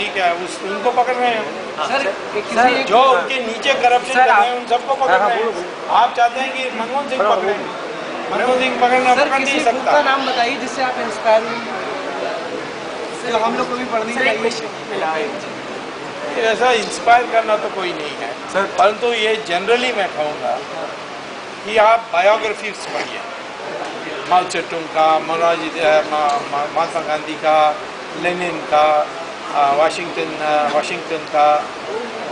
ठीक है, उनको पकड़ रहे हैं सर, जो उनके नीचे करप्शन कर रहे हैं उन सबको पकड़ रहे हैं। आप चाहते हैं कि मनमोहन सिंह पकड़े? मनमोहन सिंह पकड़ नहीं सकता। का नाम बताइए जिससे आप इंस्पायर हुए, हम लोग को भी पढ़नी चाहिए। ऐसा इंस्पायर करना तो कोई नहीं है सर, परंतु ये जनरली मैं कहूँगा कि आप बायोग्राफीज पढ़िए, माओ सेतुंग का, महात्मा गांधी का, लेनिन का, वाशिंगटन का,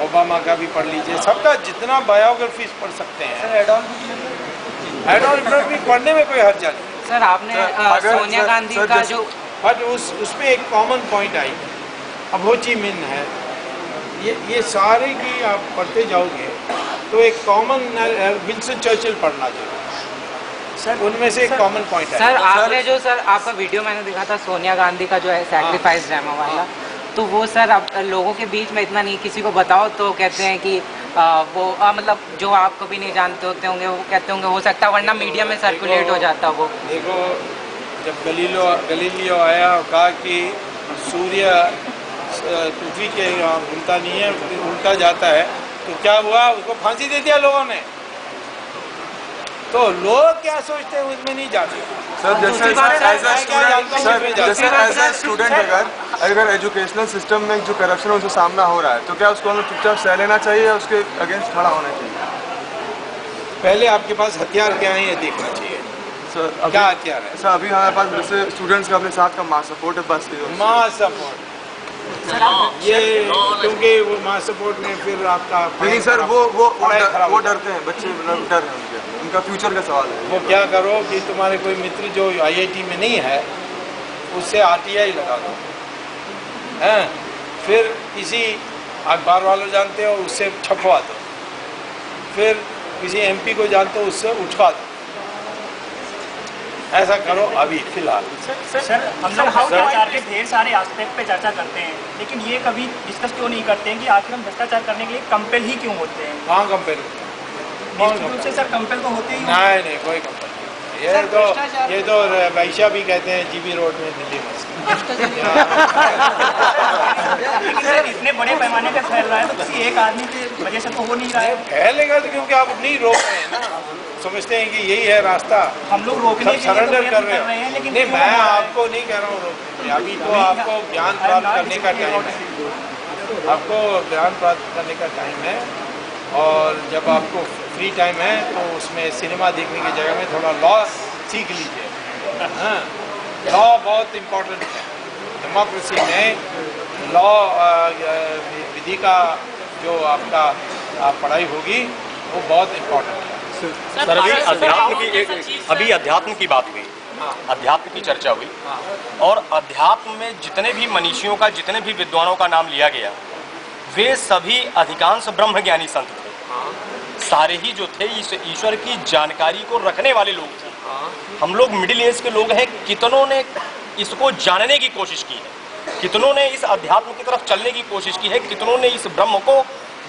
ओबामा का भी पढ़ लीजिए। सबका जितना बायोग्राफीज पढ़ सकते हैं। एडॉल्फ पढ़ने में कोई हर्जा नहीं। सर आपने सोनिया गांधी का जो बट उसमें एक कॉमन पॉइंट आई, अब हो ची मिन है, ये सारे की आप पढ़ते जाओगे तो एक कॉमन विंस्टन चर्चिल पढ़ना चाहिए सर, उनमें से एक कॉमन पॉइंट है। सर आपने जो सर आपका वीडियो मैंने देखा था सोनिया गांधी का जो है सैक्रिफाइस ड्रामा वाला, तो वो सर अब लोगों के बीच में इतना नहीं, किसी को बताओ तो कहते हैं कि वो मतलब जो आप कभी नहीं जानते होते होंगे वो कहते होंगे हो सकता है, वरना मीडिया में सर्कुलेट हो जाता वो। देखो, जब गलीलियो आया और कहा कि सूर्य पृथ्वी के घूमता नहीं है, उल्टा जाता है, तो क्या हुआ? उसको फांसी दे दिया लोगों ने। तो लोग क्या सोचते हैं उसमें नहीं जाते सर। जैसे एज ए स्टूडेंट अगर एजुकेशनल सिस्टम में जो करप्शन है उसका सामना हो रहा है, तो क्या उसको हमें चुपचाप सह लेना चाहिए या उसके अगेंस्ट खड़ा होना चाहिए? पहले आपके पास हथियार क्या है ये देखना चाहिए सर। क्या हथियार है सर? अभी हमारे पास जैसे स्टूडेंट्स का अपने साथ का मास सपोर्ट है, बस मास सपोर्ट ये, क्योंकि वो मास सपोर्ट में फिर आपका नहीं सर, वो डरते हैं बच्चे, मतलब डर है उनका फ्यूचर का सवाल है। वो क्या करो कि तुम्हारे कोई मित्र जो IIT में नहीं है उससे RTI लगा दो, हैं? फिर किसी अखबार वालों जानते हो उससे छपवा दो, फिर किसी MP को जानते हो उससे उठवा दो। ऐसा करो अभी फिलहाल। सर हम लोग भ्रष्टाचार के ढेर सारे एस्पेक्ट पे चर्चा करते हैं, लेकिन ये कभी डिस्कस क्यों नहीं करते हैं कि आखिर हम भ्रष्टाचार करने के लिए कंपेल ही क्यों होते हैं? कहाँ कंपेल होते हैं? से सर कंपेल तो होते ही नहीं, कोई कंपेल नहीं। ये तो वैश्या भी कहते हैं GB रोड में दिल्ली में। लेकिन सर इतने बड़े पैमाने पे फैल रहा है तो किसी एक आदमी की वजह से तो हो नहीं रहा है। फैलेगा तो क्योंकि आप नहीं रोक रहे हैं ना, समझते हैं कि यही है रास्ता। हम लोग रोकने सरेंडर कर रहे हैं, लेकिन नहीं मैं आपको नहीं कह रहा हूँ रोकने, अभी तो आपको ज्ञान प्राप्त करने का टाइम है, आपको ज्ञान प्राप्त करने का टाइम है। और जब आपको फ्री टाइम है तो उसमें सिनेमा देखने की जगह में थोड़ा लॉ सीख लीजिए। हाँ, लॉ बहुत इम्पोर्टेंट है डेमोक्रेसी में। लॉ विधि का जो आपका पढ़ाई होगी वो बहुत इम्पोर्टेंट है। सर अभी अध्यात्म की बात हुई, अध्यात्म की चर्चा हुई, और अध्यात्म में जितने भी मनीषियों का, जितने भी विद्वानों का नाम लिया गया, वे सभी अधिकांश ब्रह्मज्ञानी संत थे। सारे ही जो थे इस ईश्वर की जानकारी को रखने वाले लोग थे। हम लोग मिडिल एज के लोग हैं, कितनों ने इसको जानने की कोशिश की है, कितनों ने इस अध्यात्म की तरफ चलने की कोशिश की है, कितनों ने इस ब्रह्म को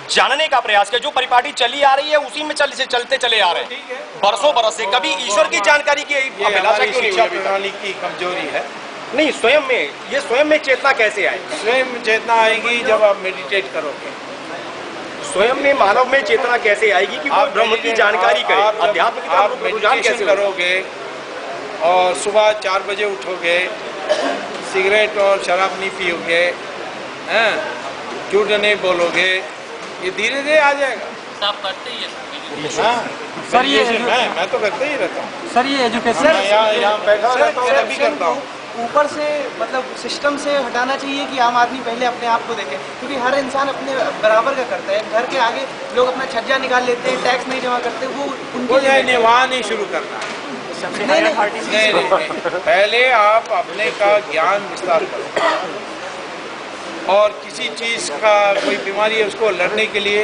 जानने का प्रयास किया। जो परिपाटी चली आ रही है उसी में चलते चले आ रहे हैं बरसों बरस से। कभी ईश्वर की जानकारी की अभिलाषा क्यों नहीं हुई? प्रणाली की कमजोरी है। नहीं, स्वयं में चेतना कैसे आएगी? स्वयं चेतना आएगी जब आप मेडिटेट करोगे। स्वयं में मानव में चेतना कैसे आएगी कि वो ब्रह्म की जानकारी करे? अध्यात्म की आप मेडिटेशन करोगे और सुबह 4 बजे उठोगे, सिगरेट और शराब नहीं पियोगे, झूठ नहीं बोलोगे, ये धीरे धीरे आ जाएगा। आप करते ही है सर ये मैं तो करते ही रहता हूँ सर। ये एजुकेशन यहाँ बैठा रहता हूँ तभी करता हूँ। ऊपर से मतलब सिस्टम से हटाना चाहिए कि आम आदमी पहले अपने आप को देखे, क्योंकि हर इंसान अपने बराबर का करता है। घर के आगे लोग अपना छज्जा निकाल लेते हैं, टैक्स नहीं जमा करते, वो उनको वहाँ नहीं शुरू करना है। नहीं, पहले आप अपने का ज्ञान विस्तार करो, और किसी चीज़ का कोई बीमारी है उसको लड़ने के लिए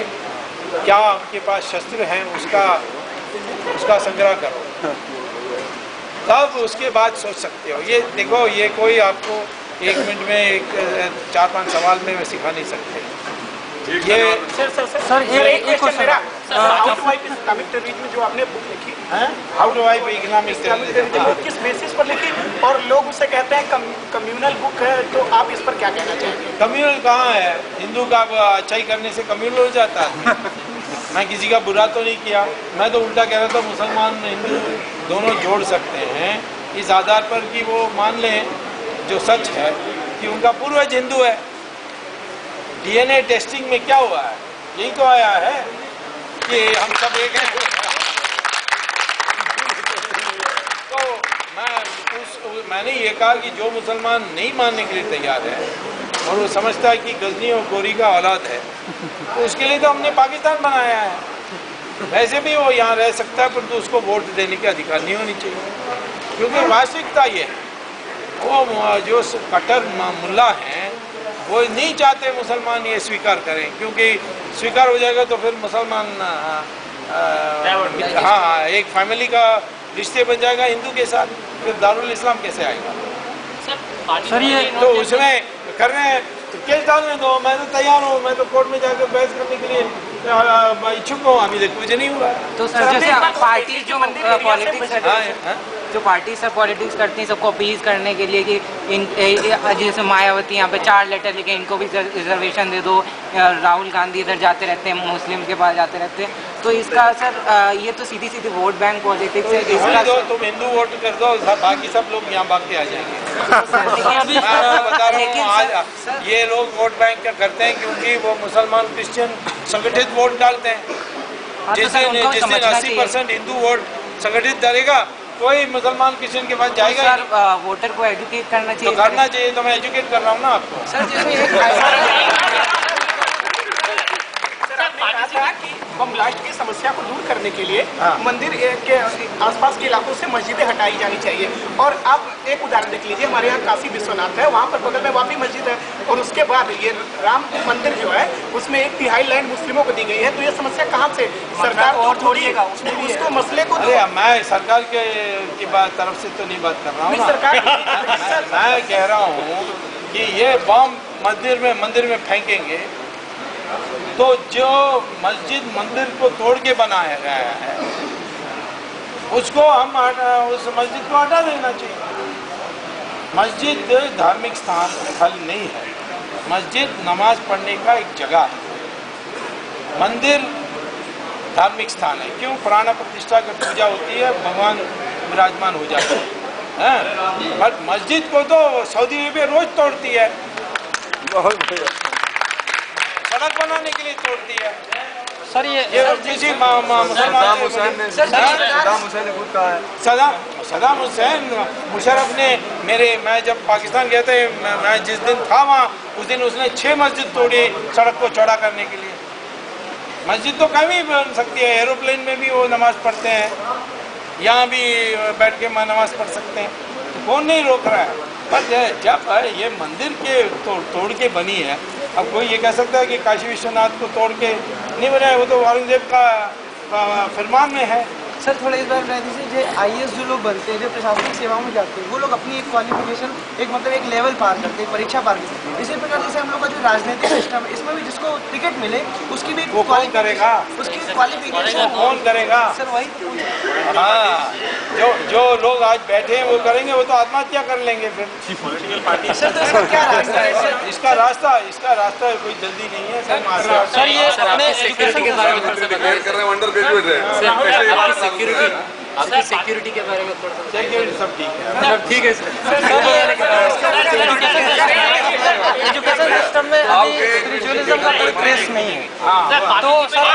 क्या आपके पास शस्त्र हैं उसका संग्रह करो, तब उसके बाद सोच सकते हो। ये देखो, ये कोई आपको 1 मिनट में 4-5 सवाल में सिखा नहीं सकते। ये सर एक क्वेश्चन मेरा how to wipe Islamic terrorism जो आपने बुक लिखी हैं, how to wipe economic terrorism वो किस बेसिस पर लिखी, और लोग उसे कहते हैं कम्युनल बुक है, तो आप इस पर क्या कहना चाहेंगे? कम्युनल कहाँ है? हिंदू का अच्छाई करने से कम्युनल हो जाता है? मैं किसी का बुरा तो नहीं किया, मैं तो उल्टा कह रहा था मुसलमान हिंदू दोनों जोड़ सकते हैं इस आधार पर कि वो मान लें जो सच है कि उनका पूर्वज हिंदू है। डीएनए टेस्टिंग में क्या हुआ है? यही तो आया है कि हम सब एक हैं। तो मैंने ये कहा कि जो मुसलमान नहीं मानने के लिए तैयार है और वो समझता है कि गजनी और गोरी का औलाद है, तो उसके लिए तो हमने पाकिस्तान बनाया है। वैसे भी वो यहाँ रह सकता है, परंतु उसको वोट देने के अधिकार नहीं होनी चाहिए, क्योंकि वास्तविकता ये है वो जो कट्टर मुल्ला हैं वो नहीं चाहते मुसलमान ये स्वीकार करें, क्योंकि स्वीकार हो जाएगा तो फिर मुसलमान हाँ एक फैमिली का रिश्ते बन जाएगा हिंदू के साथ, फिर दारुल इस्लाम कैसे आएगा? सर ये तो उसमें कर रहे हैं तो केस डालने दो, मैं तो तैयार हूँ, मैं तो कोर्ट में जाकर बहस करने के लिए इच्छुक हूँ, अभी तक कुछ नहीं हुआ। तो सर जैसे पार्टी जो पॉलिटिक्स जो पार्टी सब पॉलिटिक्स करती हैं सबको अपील करने के लिए कि इन जैसे मायावती यहाँ पे 4 लेटर लिखे इनको भी रिजर्वेशन दे दो, राहुल गांधी इधर जाते रहते हैं मुस्लिम के पास जाते रहते हैं, तो इसका सर ये तो सीधी सीधी वोट बैंक पॉलिटिक्स है। इसका दो तुम हिंदू वोट कर दो, बाकी सब लोग यहाँ भाग के आ जाएंगे। मैं बता रहा हूँ आज ये लोग वोट बैंक क्या करते हैं क्योंकि वो मुसलमान क्रिश्चियन संगठित वोट डालते हैं। जिस दिन 80% हिंदू वोट संगठित डालेगा कोई मुसलमान क्रिश्चियन के पास जाएगा। सर वोटर को एजुकेट करना चाहिए। तो करना चाहिए, तो मैं एजुकेट कर रहा हूँ ना आपको। सर जैसे बम ब्लास्ट की समस्या को दूर करने के लिए मंदिर के आसपास के इलाकों से मस्जिदें हटाई जानी चाहिए। और आप एक उदाहरण देख लीजिए, हमारे यहाँ काशी विश्वनाथ है, वहाँ पर बगल में वापी मस्जिद है, और उसके बाद ये राम मंदिर जो है उसमें 1/3 लैंड मुस्लिमों को दी गई है। तो ये समस्या कहाँ से सरकार और छोड़िएगा उसको मसले को? मैं सरकार की बात तरफ से तो नहीं बात कर रहा हूँ, मैं कह रहा हूँ कि ये बम मंदिर में फेंकेंगे तो जो मस्जिद मंदिर को तोड़ के बनाया गया है उसको हम उस मस्जिद को हटा देना चाहिए। मस्जिद धार्मिक स्थान स्थल नहीं है, मस्जिद नमाज पढ़ने का एक जगह है। मंदिर धार्मिक स्थान है, क्यों? प्राण प्रतिष्ठा की पूजा होती है, भगवान विराजमान हो जाते हैं। बट मस्जिद को तो सऊदी अरेबिया रोज तोड़ती है, सड़क बनाने के लिए तोड़ती है। सर ये किसी मुसलमान सदाम हुसैन मुशर्रफ ने मैं जब पाकिस्तान गया था, मैं जिस दिन था वहाँ उस दिन उसने 6 मस्जिद तोड़ी सड़क को चौड़ा करने के लिए। मस्जिद तो कहीं भी बन सकती है, एरोप्लेन में भी वो नमाज पढ़ते हैं, यहाँ भी बैठ के नमाज पढ़ सकते हैं, तो कौन नहीं रोक रहा है। पर जब ये मंदिर के तोड़ के बनी है, अब कोई ये कह सकता है कि काशी विश्वनाथ को तोड़ के नहीं बनाया, वो तो औरंगजेब का फरमान में है। सर थोड़ा इस बार बता दीजिए, जो IAS जो लोग बनते हैं, जो प्रशासनिक सेवाओं में जाते हैं, वो लोग अपनी एक क्वालिफिकेशन एक लेवल पार करते हैं, परीक्षा पार करते हैं। इसी प्रकार जैसे हम लोग का जो राजनीतिक सिस्टम है, इसमें भी जिसको टिकट मिले उसकी भी वो कौन करेगा? उसकी क्वालिफिकेशन कौन करेगा? सर वही हाँ, जो लोग आज बैठे हैं वो करेंगे, वो तो आत्महत्या कर लेंगे फिर। सर तो इसका क्या रास्ता है? इसका रास्ता कोई जल्दी नहीं है सर ये अपने सिक्योरिटी के बारे में आपकी सिक्योरिटी के बारे में सिक्योरिटी सब ठीक है, ठीक है सर। एजुकेशन सिस्टम में अभी स्पिरिचुअलिज्म का कोई ट्रेस नहीं है, तो सर